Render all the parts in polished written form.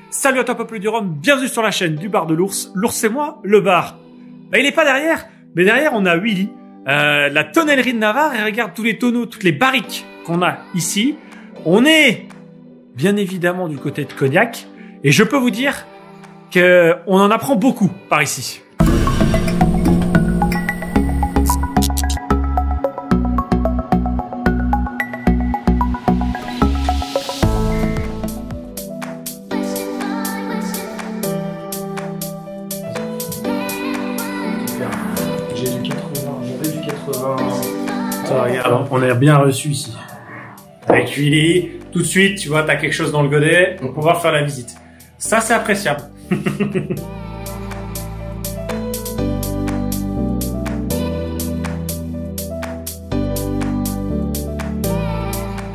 Salut à toi peuple du Rhum, bienvenue sur la chaîne du bar de l'ours. L'ours c'est moi, le bar. Bah, il est pas derrière, mais derrière on a Willy, la tonnellerie de Navarre, et regarde tous les tonneaux, toutes les barriques qu'on a ici. On est bien évidemment du côté de Cognac, et je peux vous dire qu'on en apprend beaucoup par ici. J'ai du 80, j'avais du 80. Ça, regarde, on est bien reçu ici. Avec Willy, tout de suite, tu vois, t'as quelque chose dans le godet pour pouvoir faire la visite. Ça, c'est appréciable.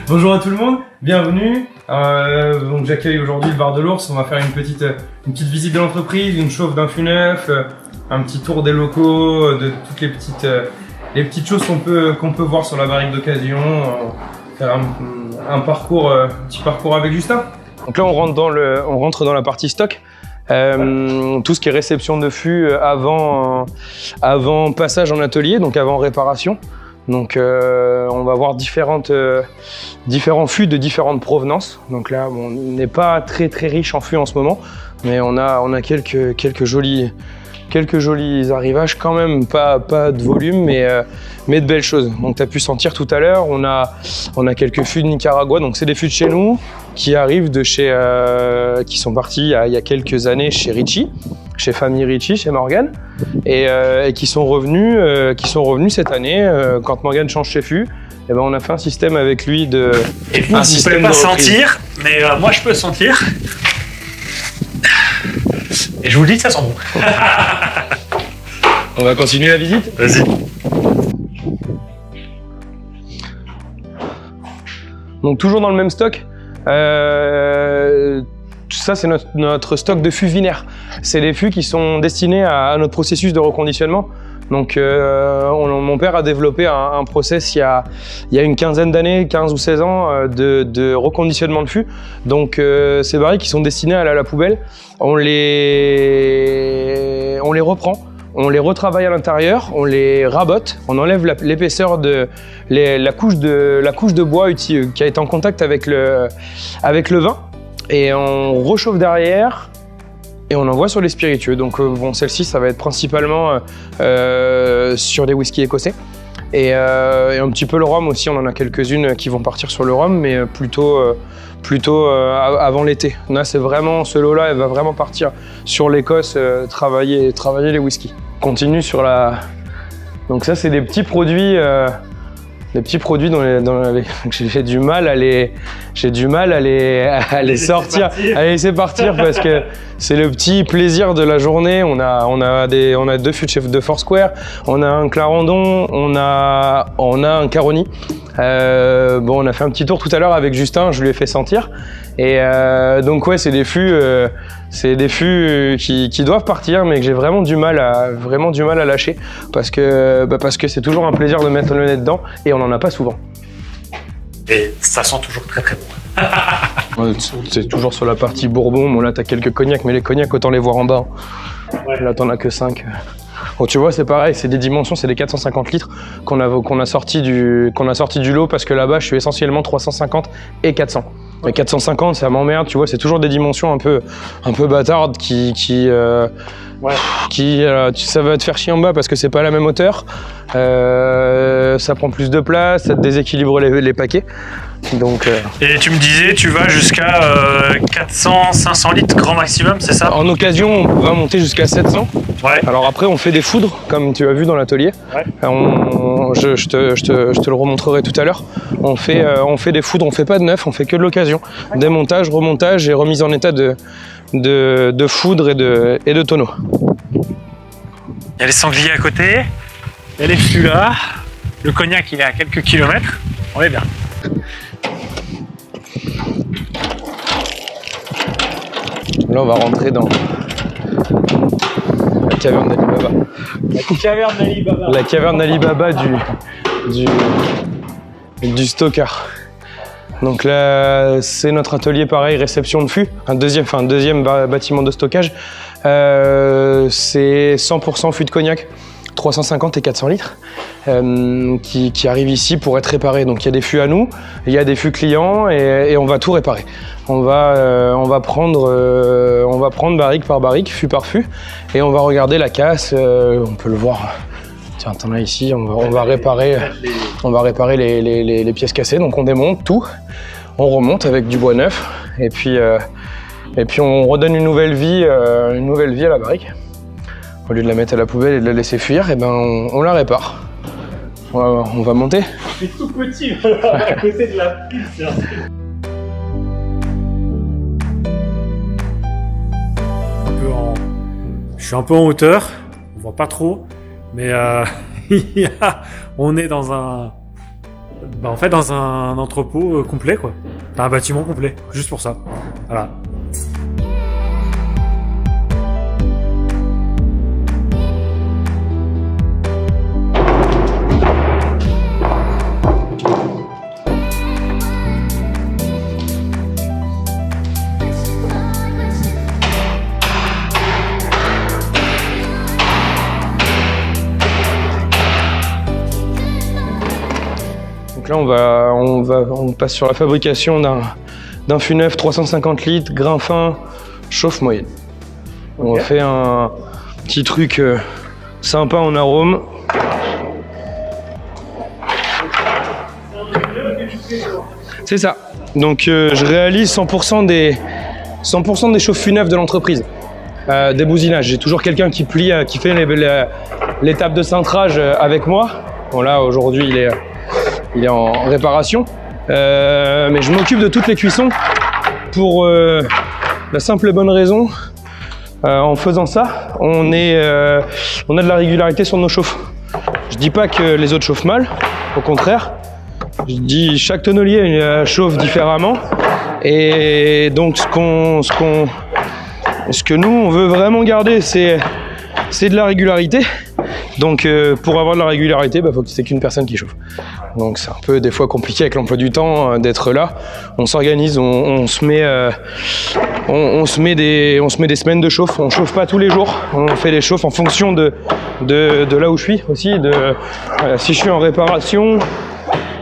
Bonjour à tout le monde, bienvenue. Donc j'accueille aujourd'hui le bar de l'ours. On va faire une petite visite de l'entreprise, une chauffe d'un fût neuf, un petit tour des locaux, de toutes les petites choses qu'on peut voir sur la barrique d'occasion. Faire un petit parcours avec Justin. Donc là on rentre dans la partie stock. Tout ce qui est réception de fût avant passage en atelier, donc avant réparation. Donc on va voir différents fûts de différentes provenances. Donc là on n'est pas très riche en fûts en ce moment, mais on a quelques jolis arrivages quand même, pas de volume, mais de belles choses. Donc tu as pu sentir tout à l'heure, on a quelques fûts de Nicaragua, donc c'est des fûts de chez nous qui arrivent de chez qui sont partis il y a quelques années chez Ritchie, chez Famille Ritchie, chez Morgan, et qui sont revenus cette année quand Morgan change chez fûts. Et ben on a fait un système avec lui de Et vous, vous pouvez pas sentir, mais moi je peux sentir. Et je vous le dis, ça sent bon. On va continuer la visite. Vas-y. Donc toujours dans le même stock. Ça c'est notre stock de fûts vinaires. C'est des fûts qui sont destinés à notre processus de reconditionnement. Donc mon père a développé un process il y a une quinzaine d'années, 15 ou 16 ans, de reconditionnement de fûts. Donc ces barriques qui sont destinées à aller à la poubelle, on les reprend, on les retravaille à l'intérieur, on les rabote, on enlève l'épaisseur de la couche de bois qui a été en contact avec le vin, et on réchauffe derrière. Et on envoie sur les spiritueux. Donc bon, celle-ci, ça va être principalement sur des whiskies écossais. Et un petit peu le rhum aussi, on en a quelques-unes qui vont partir sur le rhum, mais plutôt avant l'été. Là, c'est vraiment, ce lot-là, elle va vraiment partir sur l'Écosse, travailler les whiskies. On continue sur la... Donc ça, c'est des petits produits... j'ai du mal à les sortir, à laisser partir parce que c'est le petit plaisir de la journée. On a deux fûts de chef de Foursquare, on a un Clarendon, on a un Caroni. Bon, on a fait un petit tour tout à l'heure avec Justin, je lui ai fait sentir. Et donc ouais, c'est des fûts qui doivent partir, mais que j'ai vraiment du mal à lâcher parce que c'est toujours un plaisir de mettre le nez dedans et on n'en a pas souvent. Et ça sent toujours très bon. C'est toujours sur la partie bourbon. Bon, là t'as quelques cognacs, mais les cognacs autant les voir en bas. Ouais. Là t'en as que 5. Bon, tu vois, c'est pareil, c'est des dimensions, c'est des 450 litres qu'on a sorti du lot, parce que là-bas je suis essentiellement 350 et 400. Et 450, ça m'emmerde, tu vois, c'est toujours des dimensions un peu bâtardes ça va te faire chier en bas parce que c'est pas la même hauteur, ça prend plus de place, ça te déséquilibre les paquets. Donc, Et tu me disais, tu vas jusqu'à 400-500 litres grand maximum, c'est ça? En occasion, on va monter jusqu'à 700. Ouais. Alors après, on fait des foudres, comme tu as vu dans l'atelier. Ouais. Je te le remontrerai tout à l'heure. On fait des foudres, on fait pas de neuf, on fait que de l'occasion. Démontage, remontage et remise en état de foudre et de tonneaux. Il y a les sangliers à côté, il y a les fûts là, le cognac il est à quelques kilomètres, on est bien. Là on va rentrer dans la caverne d'Ali Baba. La caverne d'Ali Baba. La caverne d'Ali Baba du stocker. Donc là, c'est notre atelier pareil, réception de fûts, un deuxième bâtiment de stockage. C'est 100% fûts de cognac, 350 et 400 litres, qui arrivent ici pour être réparés. Donc il y a des fûts à nous, il y a des fûts clients et on va tout réparer. On va prendre barrique par barrique, fût par fût, et on va regarder la casse. On peut le voir. Tiens, t'en as ici. On va réparer les pièces cassées. Donc on démonte tout, on remonte avec du bois neuf, et puis on redonne une nouvelle vie à la barrique. Au lieu de la mettre à la poubelle et de la laisser fuir, et ben on la répare. On va monter. C'est tout petit à côté de la pile. Je suis un peu en hauteur, on voit pas trop, mais on est dans un entrepôt complet, quoi. Un bâtiment complet, juste pour ça. Voilà. Donc là, on passe sur la fabrication d'un fût neuf 350 litres, grain fin, chauffe moyenne. On fait un petit truc sympa en arôme. C'est ça. Donc je réalise 100% des chauffe fûts neufs de l'entreprise. Des bousinages. J'ai toujours quelqu'un qui fait l'étape de cintrage avec moi. Bon là, aujourd'hui, il est en réparation, mais je m'occupe de toutes les cuissons pour la simple et bonne raison, en faisant ça, on a de la régularité sur nos chauffes. Je dis pas que les autres chauffent mal, au contraire, je dis chaque tonnelier chauffe différemment, et donc ce que nous on veut vraiment garder, c'est de la régularité. Donc pour avoir de la régularité, faut que c'est qu'une personne qui chauffe. Donc c'est un peu des fois compliqué avec l'emploi du temps d'être là. On s'organise, on se met des semaines de chauffe. On chauffe pas tous les jours. On fait des chauffes en fonction de là où je suis aussi. Si je suis en réparation,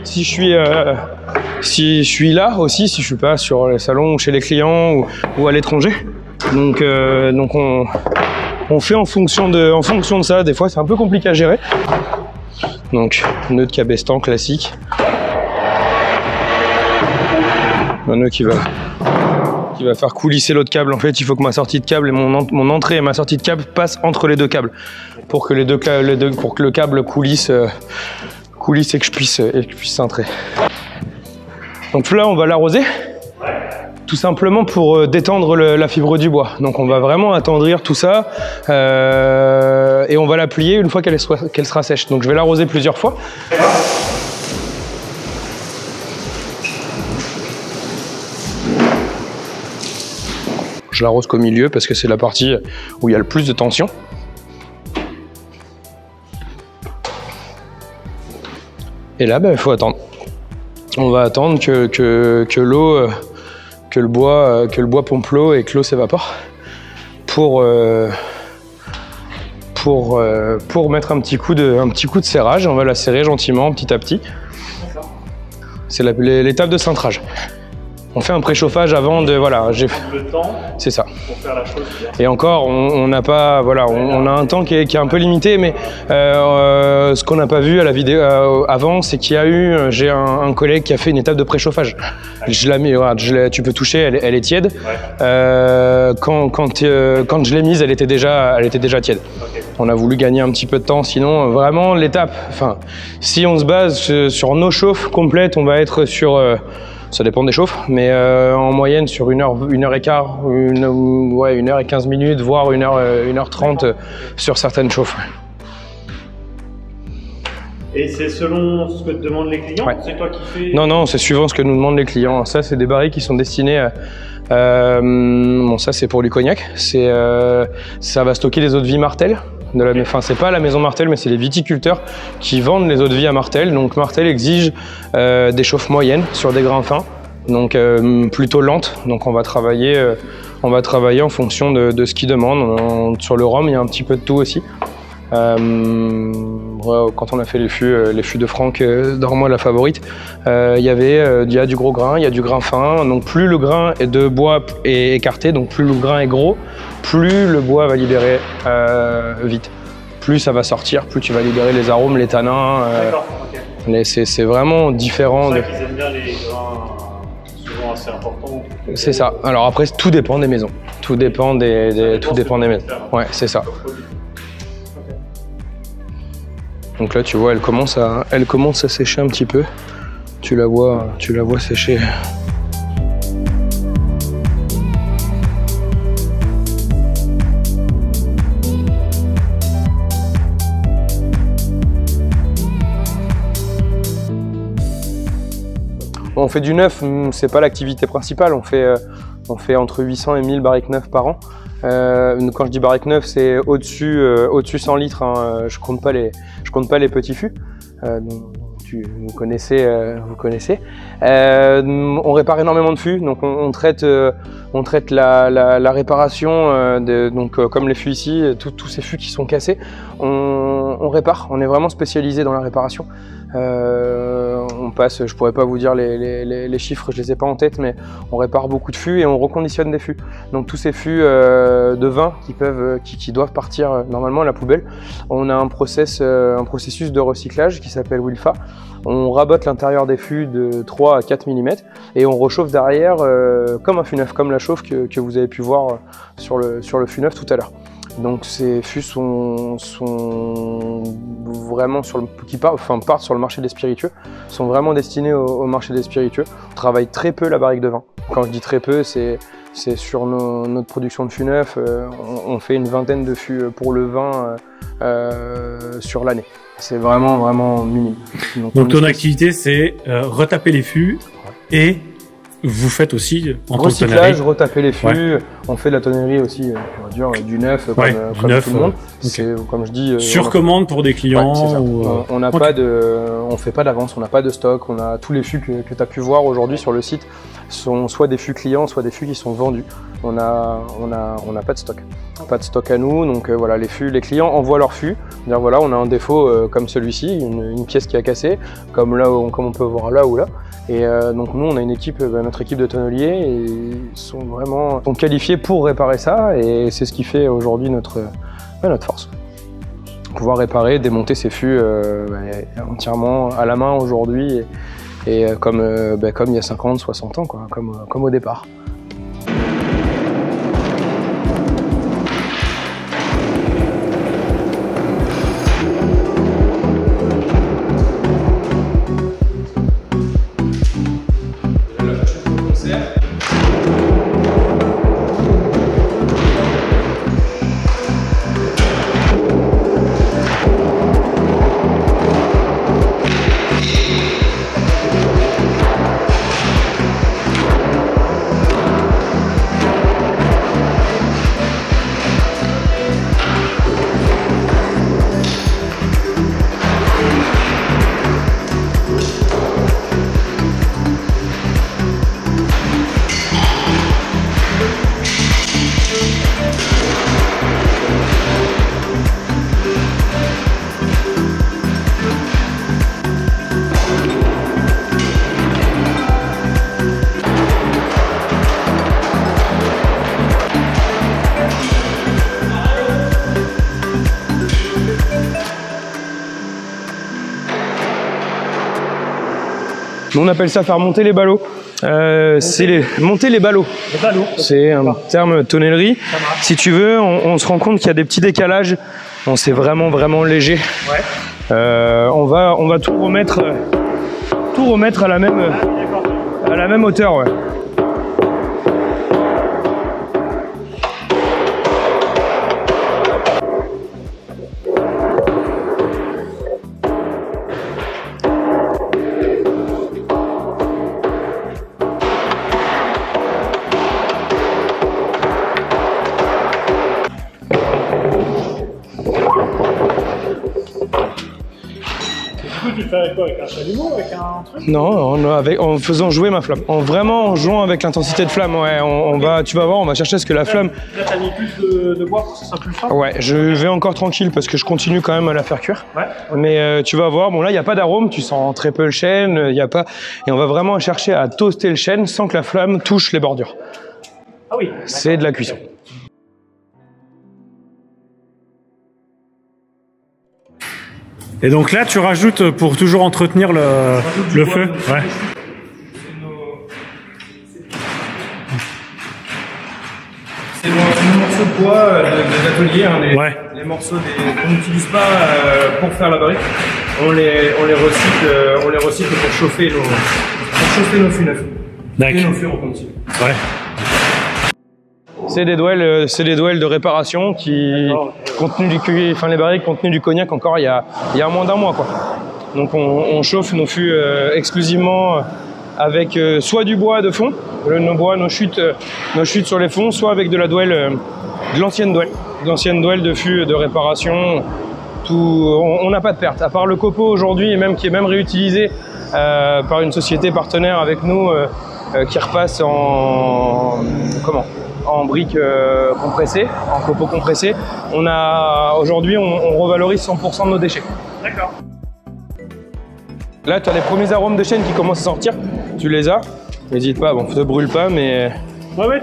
si je suis là aussi, si je suis pas sur les salons ou chez les clients ou à l'étranger. Donc on fait en fonction de ça. Des fois, c'est un peu compliqué à gérer. Donc, nœud de cabestan classique. Un nœud qui va faire coulisser l'autre câble. En fait, il faut que ma sortie de câble et mon entrée et ma sortie de câble passent entre les deux câbles pour que le câble coulisse et que je puisse cintrer. Donc là, on va l'arroser. Tout simplement pour détendre la fibre du bois. Donc on va vraiment attendrir tout ça et on va la plier une fois qu'elle sera sèche. Donc je vais l'arroser plusieurs fois. Je l'arrose qu'au milieu parce que c'est la partie où il y a le plus de tension. Et là, il faut attendre. On va attendre que l'eau... que le bois pompe l'eau et que l'eau s'évapore pour mettre un petit coup de serrage. On va la serrer gentiment petit à petit. C'est l'étape de cintrage. On fait un préchauffage avant de le temps. C'est ça. Pour faire la chose. Et encore, on n'a pas on a un temps qui est un peu limité, mais ce qu'on n'a pas vu à la vidéo avant, c'est qu'il y a eu j'ai un collègue qui a fait une étape de préchauffage. Je la mets, tu peux toucher, elle est tiède. Ouais. Quand je l'ai mise, elle était déjà tiède. Okay. On a voulu gagner un petit peu de temps, sinon vraiment l'étape. Si on se base sur nos chauffes complètes, on va être sur ça dépend des chauffes, mais en moyenne sur 1 heure et quart, 1 heure et 15 minutes, voire 1h30 sur certaines chauffes. Et c'est selon ce que te demandent les clients? Ouais. C'est toi qui fais? Non, c'est suivant ce que nous demandent les clients. Ça, c'est des barriques qui sont destinées ça c'est pour du cognac. Ça va stocker les eaux de vie Martel. C'est pas la maison Martel, mais c'est les viticulteurs qui vendent les eaux de vie à Martel. Donc Martel exige des chauffes moyennes sur des grains fins donc plutôt lente. Donc on va travailler en fonction de ce qu'ils demandent. Sur le rhum, il y a un petit peu de tout aussi. Quand on a fait les fûts de Franck Dormois, la favorite, il y a du gros grain, il y a du grain fin. Donc plus le grain de bois est écarté, donc plus le grain est gros, plus le bois va libérer vite. Plus ça va sortir, plus tu vas libérer les arômes, les tanins. Okay. C'est vraiment différent. C'est pour ça qu'ils aiment bien les grains souvent assez importants. C'est ça. Alors après, tout dépend des maisons. Tout dépend des maisons. Ouais, c'est ça. Donc là, tu vois, elle commence à sécher un petit peu. Tu la vois sécher. On fait du neuf, c'est pas l'activité principale. On fait entre 800 et 1000 barriques neuves par an. Quand je dis barrique neuve, c'est au-dessus 100 litres. Hein. Je compte pas les petits fûts. Vous connaissez. On répare énormément de fûts, donc on traite la réparation, comme les fûts ici, tous ces fûts qui sont cassés, on répare. On est vraiment spécialisé dans la réparation. On passe, je pourrais pas vous dire les chiffres, je les ai pas en tête, mais on répare beaucoup de fûts et on reconditionne des fûts. Donc tous ces fûts de vin qui doivent partir normalement à la poubelle, on a un processus de recyclage qui s'appelle Wilfa. On rabote l'intérieur des fûts de 3 à 4 mm et on réchauffe derrière comme un fût neuf, comme la chauffe que vous avez pu voir sur le fût neuf tout à l'heure. Donc ces fûts sont vraiment partent sur le marché des spiritueux, sont vraiment destinés au marché des spiritueux. On travaille très peu la barrique de vin. Quand je dis très peu, c'est sur notre production de fûts neufs, on fait une vingtaine de fûts pour le vin sur l'année. C'est vraiment minime. Donc ton activité, c'est retaper les fûts et vous faites aussi en tant que recyclage, retaper les fûts. Ouais. On fait de la tonnerie aussi, on va dire du neuf, comme neuf, tout le monde. Okay. Comme je dis, sur commande pour des clients. Ouais, on n'a pas on fait pas d'avance, on n'a pas de stock. On a tous les fûts que tu as pu voir aujourd'hui sur le site sont soit des fûts clients, soit des fûts qui sont vendus. On n'a pas de stock. Pas de stock à nous, donc voilà, les clients envoient leurs fûts, dire voilà, on a un défaut comme celui-ci, une pièce qui a cassé, comme on peut voir là ou là. Et donc nous, on a une équipe, notre équipe de tonneliers, et ils sont qualifiés pour réparer ça, et c'est ce qui fait aujourd'hui notre force. Pouvoir réparer, démonter ces fûts entièrement à la main aujourd'hui, et comme il y a 50, 60 ans, quoi, comme au départ. On appelle ça faire monter les ballots. Monter les ballots. C'est un terme tonnellerie. Si tu veux, on se rend compte qu'il y a des petits décalages. C'est vraiment léger. Ouais. On va tout remettre à la même hauteur. Ouais. fais avec quoi? Avec un chalumeau? Avec un truc? Non, en faisant jouer ma flamme. En jouant avec l'intensité de flamme, ouais. Tu vas voir, on va chercher ce que la flamme... Là, t'as mis plus de bois pour que ça soit plus fin? Ouais, je vais encore tranquille parce que je continue quand même à la faire cuire. Ouais. Mais tu vas voir, bon là, il n'y a pas d'arôme, tu sens très peu le chêne, il y a pas... Et on va vraiment chercher à toaster le chêne sans que la flamme touche les bordures. Ah oui. C'est de la cuisson. Et donc là, tu rajoutes pour toujours entretenir le feu. Ouais. C'est nos morceaux de bois des ateliers, hein, les morceaux qu'on n'utilise pas pour faire la barrique. On les recycle pour chauffer nos fûts neufs. Et nos fûts en continu. Ouais. C'est des douelles de réparation qui les barriques contenues du cognac encore il y a moins d'un mois quoi. Donc on chauffe nos fûts exclusivement avec soit du bois de fond, nos chutes sur les fonds, soit avec de la douelle, de l'ancienne douelle de fût de réparation. On n'a pas de perte, à part le copeau aujourd'hui qui est même réutilisé par une société partenaire avec nous qui repasse en briques compressées, en copeaux compressés. Aujourd'hui, on revalorise 100% de nos déchets. D'accord. Là, tu as les premiers arômes de chêne qui commencent à sortir. Tu les as. N'hésite pas, bon, ne te brûle pas, mais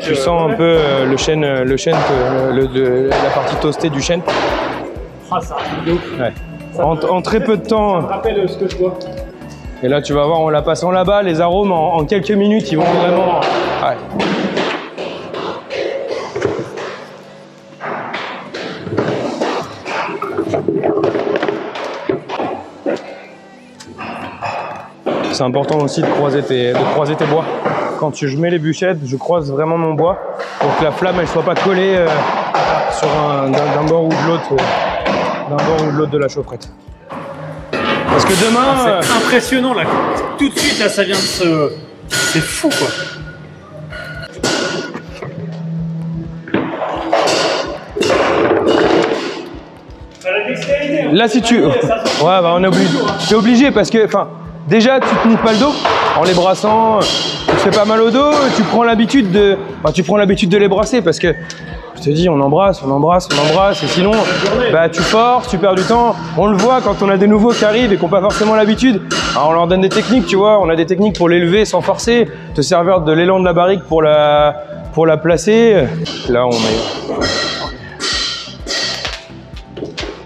tu sens un peu le chêne, la partie toastée du chêne. Ah, ça arrive de ouf. Ouais. En très peu de temps. Ça me rappelle ce que je vois. Et là, tu vas voir, en la passant là-bas, les arômes, en quelques minutes, ils vont vraiment... Ouais. C'est important aussi de croiser tes bois. Quand je mets les bûchettes, je croise vraiment mon bois pour que la flamme elle soit pas collée sur d'un bord ou de l'autre de la chaufferette. Parce que demain, c'est impressionnant là. Tout de suite là, ça vient de se... C'est fou quoi. Là si tu... Ouais, bah on est obligé. T'es obligé parce que, déjà, tu te niques pas le dos en les brassant, tu te fais pas mal au dos, tu prends l'habitude de les brasser parce que je te dis, on embrasse et sinon, tu forces, tu perds du temps. On le voit quand on a des nouveaux qui arrivent et qui n'ont pas forcément l'habitude. Alors on leur donne des techniques, tu vois, on a des techniques pour l'élever sans forcer, te servir de l'élan de la barrique pour la placer. Là,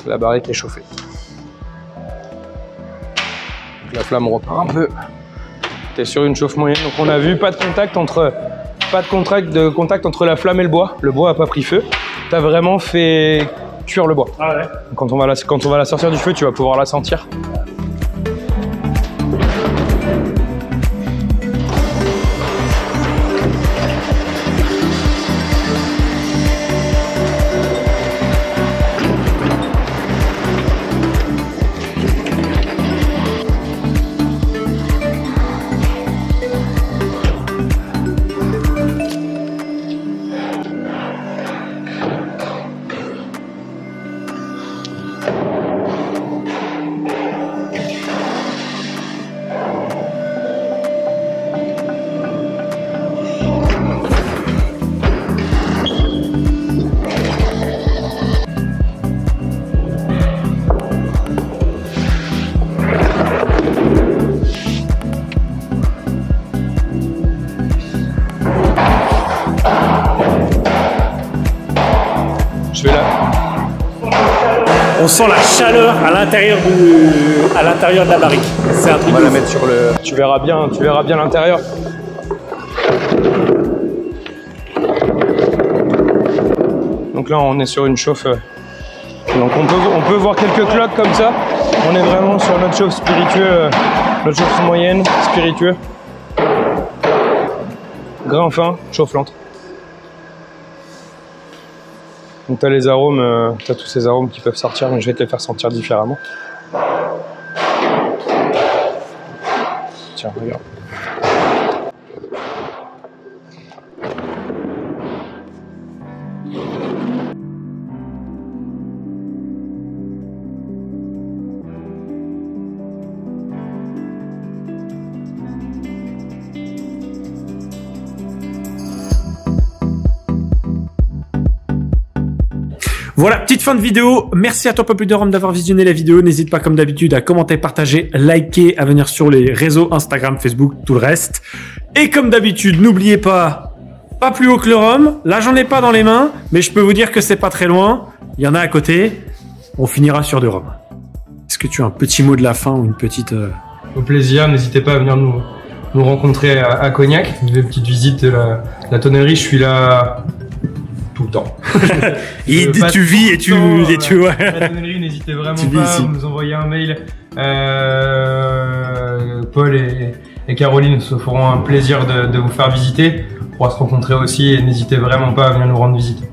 la barrique est chauffée. La flamme repart un peu. Tu es sur une chauffe moyenne, donc on a vu pas de contact entre la flamme et le bois. Le bois n'a pas pris feu. Tu as vraiment fait cuire le bois. Ah ouais. Quand on va la sortir du feu, tu vas pouvoir la sentir. On sent la chaleur à l'intérieur de la barrique. C'est un truc. On va la mettre sur le. Tu verras bien l'intérieur. Donc là, on est sur une chauffe. Donc on peut voir quelques cloques comme ça. On est vraiment sur notre chauffe spiritueux, notre chauffe moyenne, spiritueux. Grain fin, chauffe lente. Donc tu as les arômes, tu as tous ces arômes qui peuvent sortir, mais je vais te les faire sentir différemment. Tiens, regarde. Voilà, petite fin de vidéo. Merci à toi, Peuple de Rome, d'avoir visionné la vidéo. N'hésite pas, comme d'habitude, à commenter, partager, liker, à venir sur les réseaux Instagram, Facebook, tout le reste. Et comme d'habitude, n'oubliez pas plus haut que le Rhum. Là, j'en ai pas dans les mains, mais je peux vous dire que c'est pas très loin. Il y en a à côté. On finira sur 2 Rhum. Est-ce que tu as un petit mot de la fin ou une petite... Au plaisir, n'hésitez pas à venir nous rencontrer à Cognac. Une petite visite de la tonnellerie, je suis là tout le temps. tu vis et tu... La tonnellerie, n'hésitez vraiment pas, vous nous envoyez un mail. Paul et Caroline se feront un plaisir de vous faire visiter. On pourra se rencontrer aussi et n'hésitez vraiment pas à venir nous rendre visite.